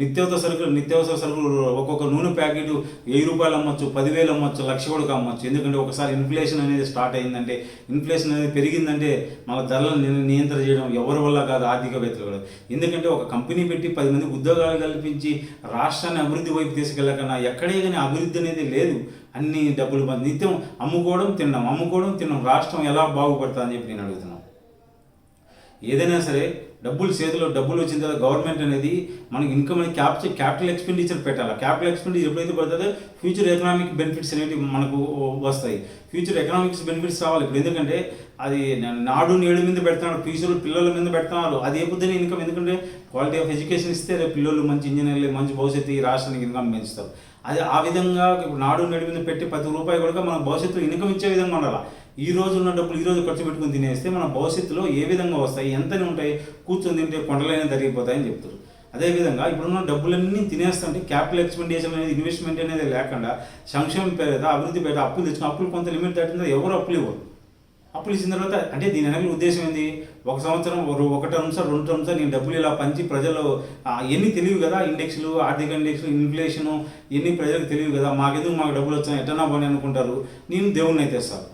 నిత్యావసర సరుకులు ఒక్కొక్క నూనె ప్యాకెట్ 1,000 రూపాయలు అమ్మొచ్చు, 10,000 అమ్మొచ్చు, 1,00,000 కూడా అమ్మొచ్చు. ఎందుకంటే ఒకసారి ఇన్ఫ్లేషన్ అనేది స్టార్ట్ అయిందంటే, ఇన్ఫ్లేషన్ అనేది పెరిగిందంటే మన ధరలను నియంత్రణ చేయడం ఎవరి వల్ల కాదు, ఆర్థికవేత్తలు కూడా. ఎందుకంటే ఒక కంపెనీ పెట్టి 10 మందికి ఉద్యోగాలు కల్పించి రాష్ట్రాన్ని అభివృద్ధి వైపు తీసుకెళ్ళకన్నా ఎక్కడే కానీ అభివృద్ధి అనేది లేదు. అన్ని డబ్బులు నిత్యం అమ్ముకోవడం తినడం రాష్ట్రం ఎలా బాగుపడుతుంది అని చెప్పి నేను అడుగుతున్నాను. ఏదైనా సరే చేతిలో డబ్బులు వచ్చిన తర్వాత గవర్నమెంట్ అనేది మనకి ఇన్కమ్ అనేది క్యాపిటల్ ఎక్స్పెండిచర్ పెట్టాలి. క్యాపిటల్ ఎక్స్పెండిచర్ ఎప్పుడైతే పడుతుందో ఫ్యూచర్ ఎకనామిక్ బెనిఫిట్స్ అనేవి మనకు వస్తాయి. ఫ్యూచర్ ఎకనామిక్స్ బెనిఫిట్స్ రావాలి. ఇప్పుడు ఎందుకంటే అది నాడు నేడు మీద పెడుతున్నాడు, ఫ్యూచర్ పిల్లల మీద పెడుతున్నారు. అది ఏ పొద్దున ఇన్కమ్. ఎందుకంటే క్వాలిటీ ఆఫ్ ఎడ్యుకేషన్ ఇస్తే రేపు పిల్లలు మంచి ఇంజనీర్లు, మంచి భవిష్యత్తు ఈ రాష్ట్రానికి ఇన్కమ్ పెంచుతారు. అది ఆ విధంగా నాడు నేడు మీద పెట్టి 10 రూపాయలు కూడా మన భవిష్యత్తులో ఇన్కమ్ ఇచ్చే విధంగా ఉండాలి. ఈ రోజు ఉన్న డబ్బులు ఈ రోజు ఖర్చు పెట్టుకుని తినేస్తే మన భవిష్యత్తులో ఏ విధంగా వస్తాయి, ఎంతనే ఉంటాయి, కూర్చొని తింటే కొండలైనా తరిగిపోతాయని చెప్తారు. అదేవిధంగా ఇప్పుడున్న డబ్బులన్నీ తినేస్తుంటే క్యాపిటల్ ఎక్స్పెండిచర్ అనేది, ఇన్వెస్ట్మెంట్ అనేది లేకుండా సంక్షేమం పేద, అభివృద్ధి పేద, అప్పులు తెచ్చుకుని అప్పులు కొంత లిమిట్ దాటిన ఎవరు అప్పులు ఇవ్వరు. అప్పులు ఇచ్చిన తర్వాత అంటే దీని వెనక ఉద్దేశం ఏంది, ఒక సంవత్సరం ఒక టర్మ్స్ 2 టర్మ్స్ నేను డబ్బులు ఇలా పంచి ప్రజలు ఎన్ని తెలియవు కదా, ఇండెక్స్లు, ఆర్థిక ఇండెక్స్లు, ఇన్ఫ్లేషను ఇవన్నీ ప్రజలకు తెలియవు కదా, మాకు డబ్బులు వచ్చాయి ఎట్టనా పోనీ అనుకుంటారు. నేను దేవుణ్ణి అయితే ఇస్తాను,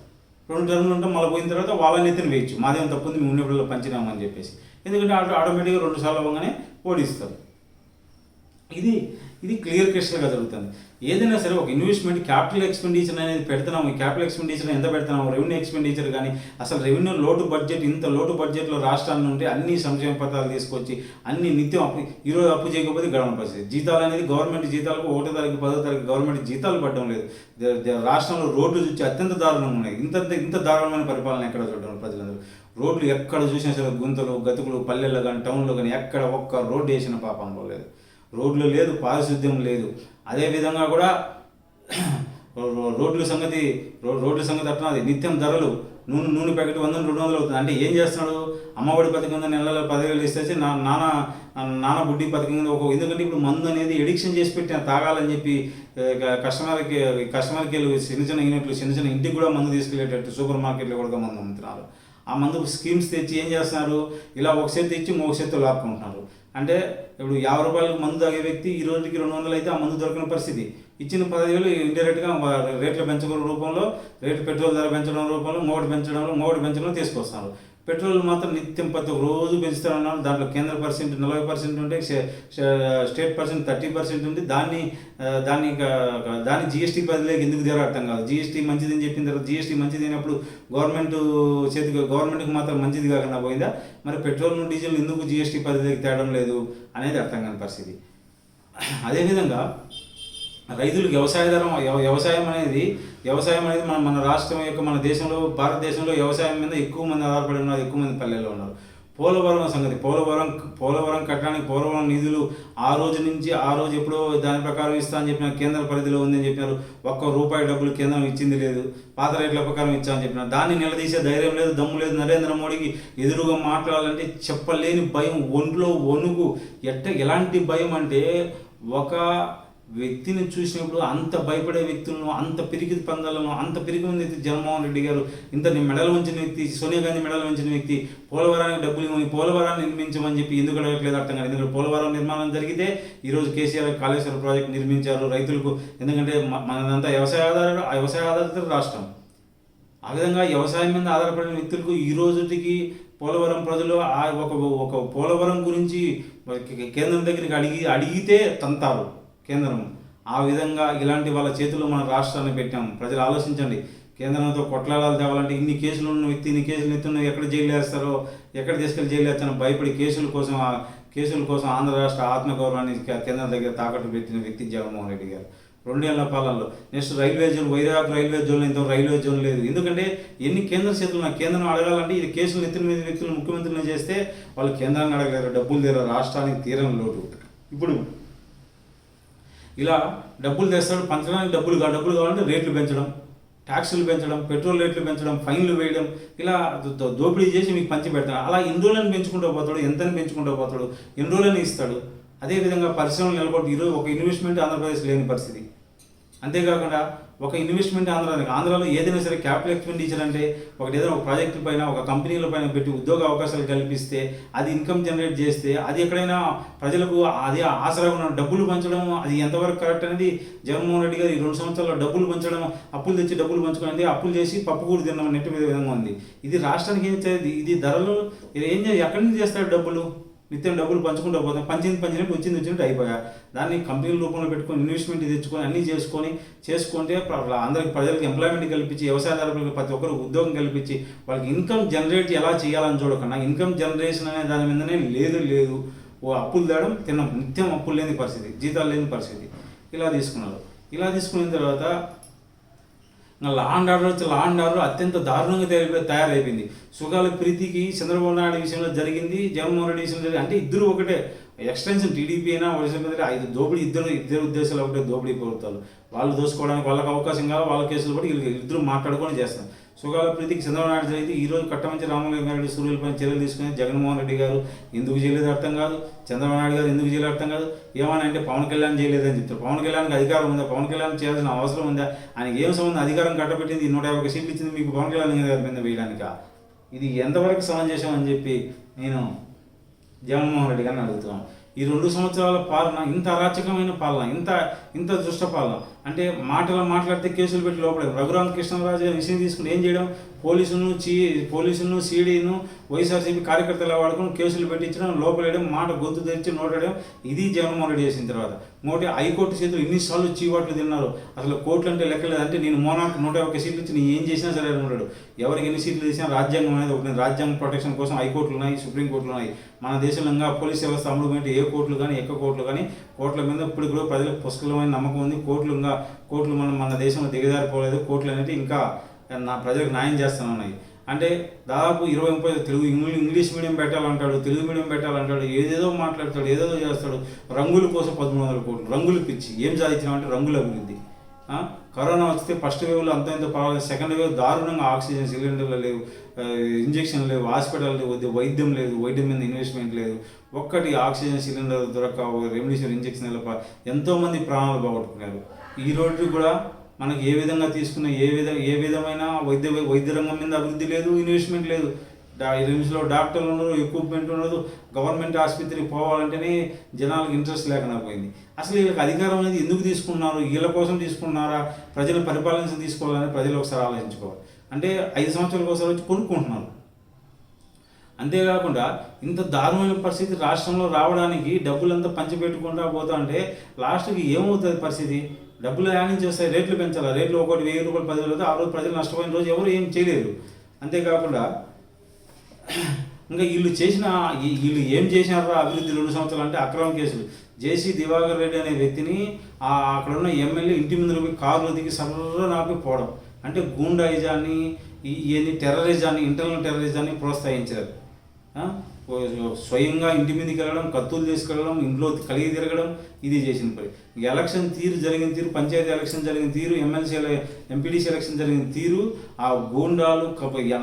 2 టర్మ్లు ఉంటే మళ్ళీ పోయిన తర్వాత వాళ్ళని ఎత్తున వేయచ్చు, మాదేం తప్పుంది మేము ఉన్నప్పుడు పంచినామని చెప్పేసి. ఎందుకంటే ఆటోమేటిక్గా 2 సార్లు అవ్వగానే ఓడిస్తారు. ఇది క్లియర్ క్రిస్టల్గా జరుగుతుంది. ఏదైనా సరే ఒక ఇన్వెస్ట్మెంట్ క్యాపిటల్ ఎక్స్పెండిచర్ అనేది పెడుతున్నాము, ఈ క్యాపిటల్ ఎక్స్పెండిచర్ ఎంత పెడుతున్నాము, రెవెన్యూ ఎక్స్పెండిచర్ కానీ అసలు రెవెన్యూ లోటు బడ్జెట్, ఇంత లోటు బడ్జెట్లో రాష్ట్రాన్ని ఉంటే అన్ని సంక్షేమ పథకాలు తీసుకొచ్చి అన్ని నిత్యం ఈరోజు అప్పు చేయకపోతే గడవని పరిస్థితి. జీతాలు అనేది గవర్నమెంట్ జీతాలకు 1వ తారీఖు 10వ తారీఖు గవర్నమెంట్ జీతాలు పడడం లేదు. రాష్ట్రంలో రోడ్లు చూసి అత్యంత దారుణంగా ఉన్నాయి. ఇంత దారుణమైన పరిపాలన ఎక్కడ చూడడం ప్రజలందరూ. రోడ్లు ఎక్కడ చూసినా సరే గుంతలు గతుకులు, పల్లెల్లో కానీ టౌన్లో కానీ ఎక్కడ ఒక్క రోడ్డు వేసిన పాపంలో లేదు. రోడ్లు లేదు, పారిశుద్ధ్యం లేదు. అదేవిధంగా కూడా రోడ్ల సంగతి అట్లా నిత్యం ధరలు, నూనె ప్యాకెట్ 100-200 అవుతుంది. అంటే ఏం చేస్తున్నాడు, అమ్మఒడి పథకం కింద నెలలో 10,000 ఇస్తే నాన్న బుడ్డి పథకం కింద ఎందుకంటే ఇప్పుడు మందు అనేది ఎడిక్షన్ చేసి పెట్టిన తాగాలని చెప్పి కస్టమర్కి వెళ్ళి చిన్న యూనిట్లు చిన్న ఇంటికి కూడా మందు తీసుకెళ్ళేటట్టు సూపర్ మార్కెట్లో కూడా మందు అమ్ముతున్నారు. ఆ మందు స్కీమ్స్ తెచ్చి ఏం చేస్తున్నారు, ఇలా ఒక చేతి ఇచ్చి ఇంకొక చేతితో లాక్కుంటున్నారు. అంటే ఇప్పుడు 50 రూపాయలకు మందు తాగే వ్యక్తి ఈ రోజుకి 200 అయితే ఆ మందు దొరికిన పరిస్థితి. ఇచ్చిన 10,000 ఇండైరెక్ట్గా రేట్లు పెంచడం రూపంలో, పెట్రోల్ ధర పెంచడం రూపంలో, మోగడి పెంచడంలో తీసుకొస్తున్నారు. పెట్రోల్ మాత్రం నిత్యం ప్రతి ఒక్క రోజు పెంచుతారన్నారు. దాంట్లో కేంద్ర పర్సెంట్ 40% ఉంటే స్టేట్ పర్సెంట్ 30% ఉంది. దాన్ని జిఎస్టీ పరిధిలోకి ఎందుకు తీరా అర్థం కాదు. జిఎస్టీ మంచిదని చెప్పిన తర్వాత జిఎస్టీ మంచిది అయినప్పుడు గవర్నమెంట్కి మాత్రం మంచిది కాకుండా పోయిందా, మరి పెట్రోల్ డీజిల్ ఎందుకు జిఎస్టీ పరిధిలోకి తేవడం లేదు అనేది అర్థం కాని పరిస్థితి. అదేవిధంగా రైతులకు వ్యవసాయం అనేది మన రాష్ట్రం యొక్క మన దేశంలో భారతదేశంలో వ్యవసాయం మీద ఎక్కువ మంది ఆధారపడి ఉన్నారు, ఎక్కువ మంది పల్లెల్లో ఉన్నారు. పోలవరం సంగతి, పోలవరం కట్టడానికి పోలవరం నిధులు ఆ రోజు ఎప్పుడో దాని ప్రకారం ఇస్తా అని చెప్పిన కేంద్ర పరిధిలో ఉందని చెప్పినారు. ₹1 డబ్బులు కేంద్రం ఇచ్చింది లేదు, పాత రేట్ల ప్రకారం ఇచ్చా అని చెప్పినారు. దాన్ని నిలదీసే ధైర్యం లేదు, దమ్ము లేదు. నరేంద్ర మోడీకి ఎదురుగా మాట్లాడాలంటే చెప్పలేని భయం, ఒంట్లో వణుకు. ఎలాంటి భయం అంటే ఒక వ్యక్తిని చూసినప్పుడు అంత భయపడే వ్యక్తులను, అంత పిరికి పందాలను, అంత పిరికి ఉన్న వ్యక్తి జగన్మోహన్ రెడ్డి గారు, ఇంత మెడలు వంచిన వ్యక్తి, సోనియా గాంధీ మెడలు వంచిన వ్యక్తి, పోలవరానికి డబ్బులు ఇవ్వని పోలవరాన్ని నిర్మించమని చెప్పి ఎందుకు అడగట్లేదు అర్థం కాదు. ఎందుకంటే పోలవరం నిర్మాణం జరిగితే ఈరోజు కేసీఆర్ కాళేశ్వరం ప్రాజెక్ట్ నిర్మించారు రైతులకు. ఎందుకంటే మనదంతా వ్యవసాయ ఆధారిత రాష్ట్రం. ఆ విధంగా వ్యవసాయం మీద ఆధారపడిన వ్యక్తులకు ఈ రోజుకి పోలవరం ప్రజలు ఒక పోలవరం గురించి కేంద్రం దగ్గరికి అడిగితే తంతారు కేంద్రం. ఆ విధంగా ఇలాంటి వాళ్ళ చేతుల్లో మన రాష్ట్రాన్ని పెట్టాం. ప్రజలు ఆలోచించండి, కేంద్రంతో కొట్లాడాలు తేవాలంటే ఇన్ని కేసులు ఉన్న వ్యక్తి, ఇన్ని కేసులు ఎత్తున్న ఎక్కడ జైలు వేస్తారో, ఎక్కడ తీసుకెళ్ళి జైలు వేస్తానో భయపడి కేసుల కోసం ఆంధ్ర రాష్ట్ర ఆత్మగౌరవాన్ని కేంద్రం దగ్గర తాకట్టు పెట్టిన వ్యక్తి జగన్మోహన్ రెడ్డి గారు. 2 ఏళ్ల పాలనలో next railway zone, Vizag railway zone, ఇంతవరకు రైల్వే జోన్ లేదు. ఎందుకంటే ఎన్ని కేంద్ర చేతులు నాకు కేంద్రం అడగాలంటే ఇది కేసులు ఎత్తిన మీద వ్యక్తులు ముఖ్యమంత్రులను చేస్తే వాళ్ళు కేంద్రాన్ని అడగలేరు, డబ్బులు తీరా, రాష్ట్రానికి తీరం లోటు. ఇప్పుడు ఇలా డబ్బులు తెస్తాడు, పంచడానికి డబ్బులు కావాలంటే రేట్లు పెంచడం, ట్యాక్సులు పెంచడం, పెట్రోల్ రేట్లు పెంచడం, ఫైన్లు వేయడం, ఇలా దోపిడీ చేసి మీకు పంచి పెడతాడు. అలా ఎన్ని రోజులను పెంచుకుంటూ పోతాడు, ఎంతని పెంచుకుంటూ పోతాడు, ఎన్ని రోజులని ఇస్తాడు. అదేవిధంగా పరిశ్రమలు నెలకొట్టి ఈరోజు ఒక ఇన్వెస్ట్మెంట్ ఆంధ్రప్రదేశ్ లేని పరిస్థితి. అంతేకాకుండా ఒక ఇన్వెస్ట్మెంట్ ఆంధ్రాలో ఏదైనా సరే క్యాపిటల్ ఎక్స్పెండిచర్ అంటే ఏదైనా ఒక ప్రాజెక్టు పైన, ఒక కంపెనీల పైన పెట్టి ఉద్యోగ అవకాశాలు కల్పిస్తే, అది ఇన్కమ్ జనరేట్ చేస్తే, అది ఎక్కడైనా ప్రజలకు అది ఆసరాగా ఉన్న డబ్బులు పంచడం, అది ఎంతవరకు కరెక్ట్ అనేది జగన్మోహన్ రెడ్డి గారు ఈ 2 సంవత్సరాల్లో డబ్బులు పంచడం, అప్పులు తెచ్చి డబ్బులు పంచుకునేది, అప్పులు చేసి పప్పు కూడా తినడం నెట్టు మీద విధంగా ఉంది. ఇది రాష్ట్రానికి ఏం చేయాలి, ఇది ధరలు ఎక్కడి నుంచి చేస్తాడు డబ్బులు, నిత్యం డబ్బులు పంచుకుంటూ పోతాం. పంచినట్టు వచ్చినట్టు అయిపోయా. దాన్ని కంపెనీల రూపంలో పెట్టుకొని ఇన్వెస్ట్మెంట్ తెచ్చుకొని అన్నీ చేసుకుంటే అందరికి ప్రజలకు ఎంప్లాయ్మెంట్ కల్పించి, వ్యవసాయదారులకు ప్రతి ఒక్కరు ఉద్యోగం కల్పించి వాళ్ళకి ఇన్కమ్ జనరేట్ ఎలా చేయాలని చూడకుండా ఇన్కమ్ జనరేషన్ అనే దాని మీదనే లేదు అప్పులు తేవడం, నిత్యం అప్పులు లేని పరిస్థితి, జీతాలు లేని పరిస్థితి. ఇలా తీసుకున్న తర్వాత లా అండ్ ఆర్డర్ అత్యంత దారుణంగా తయారైపోయింది. సుగాల ప్రీతికి చంద్రబాబు నాయుడు విషయంలో జరిగింది, జగన్మోహన్ రెడ్డి విషయంలో జరిగింది. అంటే ఇద్దరు ఒకటే ఎక్స్టెన్షన్. టీడీపీ అయినా వైఎస్ఆర్ 5 దోపిడీ, ఇద్దరు ఉద్దేశాలు ఒకటే, దోపిడీ ప్రభుత్వాలు. వాళ్ళు దోసుకోవడానికి వాళ్ళకి అవకాశం కావాలి, వాళ్ళ కేసులు కూడా ఇద్దరు మాట్లాడుకొని చేస్తారు. సుగాల ప్రీతికి చంద్రబాబు నాయుడు జరిగితే ఈరోజు కట్టమంచి రామలింగారెడ్డి సూర్యులపై చర్యలు తీసుకుని జగన్మోహన్ రెడ్డి గారు ఎందుకు చేయలేదు అర్థం కాదు, చంద్రబాబు నాయుడు గారు ఎందుకు చేయలేదు అర్థం కాదు. ఏమని అంటే పవన్ కళ్యాణ్ చేయలేదని చెప్తారు. పవన్ కళ్యాణ్కి అధికారం ఉందా? పవన్ కళ్యాణ్ చేయాల్సిన అవసరం ఉందా? ఆయనకి ఏం సంబంధం? అధికారం కట్టబెట్టింది 151 సీట్లు ఇచ్చింది మీకు పవన్ కళ్యాణ్ గారి మీద వేయడానిక? ఇది ఎంతవరకు సమంజసం అని చెప్పి నేను జగన్మోహన్ రెడ్డి గారిని అడుగుతున్నాను. ఈ 2 సంవత్సరాల పాలన ఇంత అరాచకమైన పాలన, ఇంత దుష్ట పాలన, అంటే మాట్లాడితే కేసులు పెట్టి లోపలేం. రఘురామకృష్ణరాజు గారి విషయం తీసుకుని ఏం చేయడం, పోలీసులను సిఐడిను వైఎస్ఆర్సీపీ కార్యకర్తలు వాడుకుని కేసులు పెట్టించడం, లోపలేయడం, మాట గొంతు తెరిచి నోటడం, ఇది జగన్మోహన్ రెడ్డి చేసిన తర్వాత. హైకోర్టు చేతులు ఎన్నిసార్లు చీవాట్లు తిన్నారు, అసలు కోర్టులు అంటే లెక్కలేదు. అంటే నేను మోనార్క్ 151 సీట్లు ఇచ్చి నేను ఏం చేసినా సరే అనుకున్నాడు. ఎవరికి ఎన్ని సీట్లు చేసినా రాజ్యాంగం అనేది ఒకటి. రాజ్యాంగ ప్రొటెక్షన్ కోసం హైకోర్టులు ఉన్నాయి, సుప్రీంకోర్టులు ఉన్నాయి. మన దేశంలో ఇంకా పోలీస్ వ్యవస్థ అమలు పోయింటే ఏ కోర్టులు కానీ ఎక్క కోర్టులు కానీ కోర్టుల మీద ఇప్పుడు కూడా ప్రజలకు పుష్కలమైన నమ్మకం ఉంది. కోర్టులు మన దేశంలో దిగజారిపోలేదు. కోర్టులు అనేవి ఇంకా ప్రజలకు న్యాయం చేస్తున్నాయి. అంటే దాదాపు 20-30 తెలుగు ఇంగ్లీష్ మీడియం పెట్టాలంటాడు, తెలుగు మీడియం పెట్టాలంటాడు, ఏదేదో మాట్లాడతాడు, ఏదేదో చేస్తాడు. రంగుల కోసం 1300 కోట్లు, రంగులు పిచ్చి. ఏం సాధించినామంటే రంగుల అభివృద్ధి. కరోనా వస్తే ఫస్ట్ వేవ్లో అంత పర్వాలేదు, సెకండ్ వేవ్ దారుణంగా ఆక్సిజన్ సిలిండర్లు లేవు, ఇంజక్షన్ లేవు, హాస్పిటల్ వైద్యం లేదు, వైద్యం మీద ఇన్వెస్ట్మెంట్ లేదు. ఒక్కటి ఆక్సిజన్ సిలిండర్ దొరక, రెమ్డెసివిర్ ఇంజక్షన్ ఎంతోమంది ప్రాణాలు పోగొట్టుకున్నారు. ఈ రోజు కూడా మనకి ఏ విధంగా తీసుకున్న ఏ విధమైన వైద్య రంగం మీద అభివృద్ధి లేదు, ఇన్వెస్ట్మెంట్ లేదు. రిమ్స్లో డాక్టర్లు ఉండరు, ఎక్విప్మెంట్ ఉండదు. గవర్నమెంట్ ఆసుపత్రికి పోవాలంటేనే జనాలకు ఇంట్రెస్ట్ లేకుండా పోయింది. అసలు వీళ్ళకి అధికారం అనేది ఎందుకు తీసుకున్నారు? వీళ్ళ కోసం తీసుకున్నారా, ప్రజల పరిపాలన తీసుకోవాలని ప్రజలు ఒకసారి ఆలోచించుకోవాలి. అంటే 5 సంవత్సరాలకు ఒకసారి వచ్చి కొనుక్కుంటున్నారు. అంతేకాకుండా ఇంత దారుణమైన పరిస్థితి రాష్ట్రంలో రావడానికి డబ్బులంతా పంచిపెట్టుకుంటా పోతా అంటే లాస్ట్కి ఏమవుతుంది పరిస్థితి? డబ్బులు యానించి వస్తాయి, రేట్లు పెంచాలి. రేట్లు ఒకటి 1000 రూపాయలు 10,000 అయితే ఆ రోజు ప్రజలు నష్టపోయిన రోజు ఎవరు ఏం చేయలేరు. అంతేకాకుండా ఇంకా వీళ్ళు ఏం చేసినారా అభివృద్ధి 2 సంవత్సరాలు అంటే అక్రమ కేసులు. జేసీ దివాకర్ రెడ్డి అనే వ్యక్తిని అక్కడ ఉన్న ఎమ్మెల్యే ఇంటి ముందు కారులో దిగి సర్ర నాపి పోవడం అంటే గూండాయిజాన్ని, టెర్రరిజాన్ని, ఇంటర్నల్ టెర్రరిజాన్ని ప్రోత్సహించారు. స్వయంగా ఇంటి మీదకి వెళ్ళడం, కత్తులు తీసుకెళ్ళడం, ఇంట్లో కలిగి తిరగడం, ఇది చేసిన పని. ఎలక్షన్ తీరు జరిగిన తీరు, పంచాయతీ ఎలక్షన్ జరిగిన తీరు, ఎంపీటీసీ ఎలక్షన్ జరిగిన తీరు, ఆ గూండాలు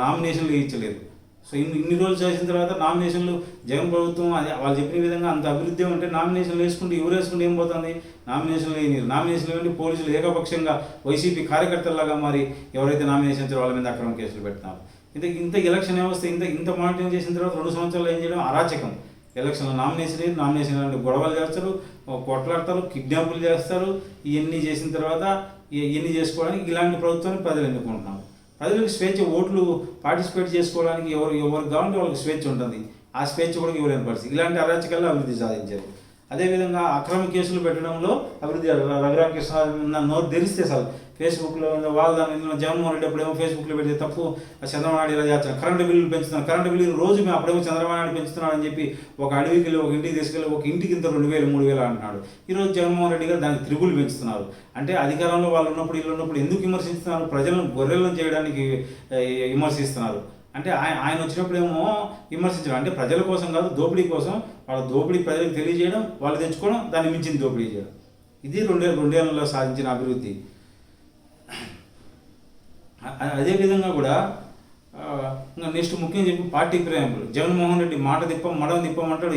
నామినేషన్లు వేయించలేదు. సో ఇన్ని రోజులు చేసిన తర్వాత నామినేషన్లు జగన్ ప్రభుత్వం వాళ్ళు చెప్పిన విధంగా అంత అభివృద్ధి ఉంటే నామినేషన్లు వేసుకుంటే ఎవరు వేసుకుంటే ఏం పోతుంది? నామినేషన్లు వేయరు. నామినేషన్లు వేయండి, పోలీసులు ఏకపక్షంగా వైసీపీ కార్యకర్తలాగా మరి ఎవరైతే నామినేషన్ ఇచ్చారో వాళ్ళ మీద అక్రమ కేసులు పెడతారు. ఇంత ఎలక్షన్ వ్యవస్థ ఇంత మానిటరింగ్ చేసిన తర్వాత 2 సంవత్సరాలు ఏం చేయడం అరాచకం. ఎలక్షన్లో నామినేషన్ అంటే గొడవలు చేస్తారు, కొట్లాడతారు, కిడ్నాపులు చేస్తారు. ఇవన్నీ చేసిన తర్వాత ఇవన్నీ చేసుకోవడానికి ఇలాంటి ప్రభుత్వాన్ని ప్రజలు ఎన్నుకుంటున్నారు. ప్రజలకు స్వేచ్ఛ, ఓట్లు పార్టిసిపేట్ చేసుకోవడానికి ఎవరికి కావాలంటే వాళ్ళకి స్వేచ్ఛ ఉంటుంది. ఆ స్వేచ్ఛ కూడా ఇవ్వలేని పరిస్థితి. ఇలాంటి అరాచకాల్లో అభివృద్ధి సాధించారు. అదేవిధంగా అక్రమ కేసులు పెట్టడంలో అభివృద్ధి. రఘురామకృష్ణ నోరు తెరిస్తే సార్ ఫేస్బుక్లో వాళ్ళు దాన్ని జగన్మోహన్ రెడ్డి అప్పుడేమో ఫేస్బుక్లో పెడితే తప్పు, చంద్రబాబు నాయుడు ఇలా చేస్తారు. కరెంటు బిల్లులు పెంచుతున్నారు, కరెంటు బిల్లులు రోజు మేము అప్పుడేమో చంద్రబాబు నాయుడు పెంచుతున్నాడని చెప్పి ఒక అడవికి వెళ్ళి ఒక ఇంటికి తీసుకెళ్ళి ఒక ఇంటికి ఇంత 2,000 3,000 అంటున్నాడు. ఈరోజు జగన్మోహన్ రెడ్డి గారు దానికి త్రిబుల్ పెంచుతున్నారు. అంటే అధికారంలో వాళ్ళు ఉన్నప్పుడు వీళ్ళు ఉన్నప్పుడు ఎందుకు విమర్శిస్తున్నారు? ప్రజలను గొర్రెలను చేయడానికి విమర్శిస్తున్నారు. అంటే ఆయన వచ్చినప్పుడేమో విమర్శించడం అంటే ప్రజల కోసం కాదు, దోపిడీ కోసం. వాళ్ళ దోపిడీ ప్రజలకు తెలియజేయడం, వాళ్ళు తెచ్చుకోవడం, దాన్ని మించిన దోపిడీ చేయడం. ఇది 2 ఏళ్లలో సాధించిన అభివృద్ధి. అదేవిధంగా కూడా ఇంకా నెక్స్ట్ ముఖ్యంగా చెప్పి పార్టీ ఫిరాయింపులు. జగన్మోహన్ రెడ్డి మాట మడం తిప్పమంటాడు.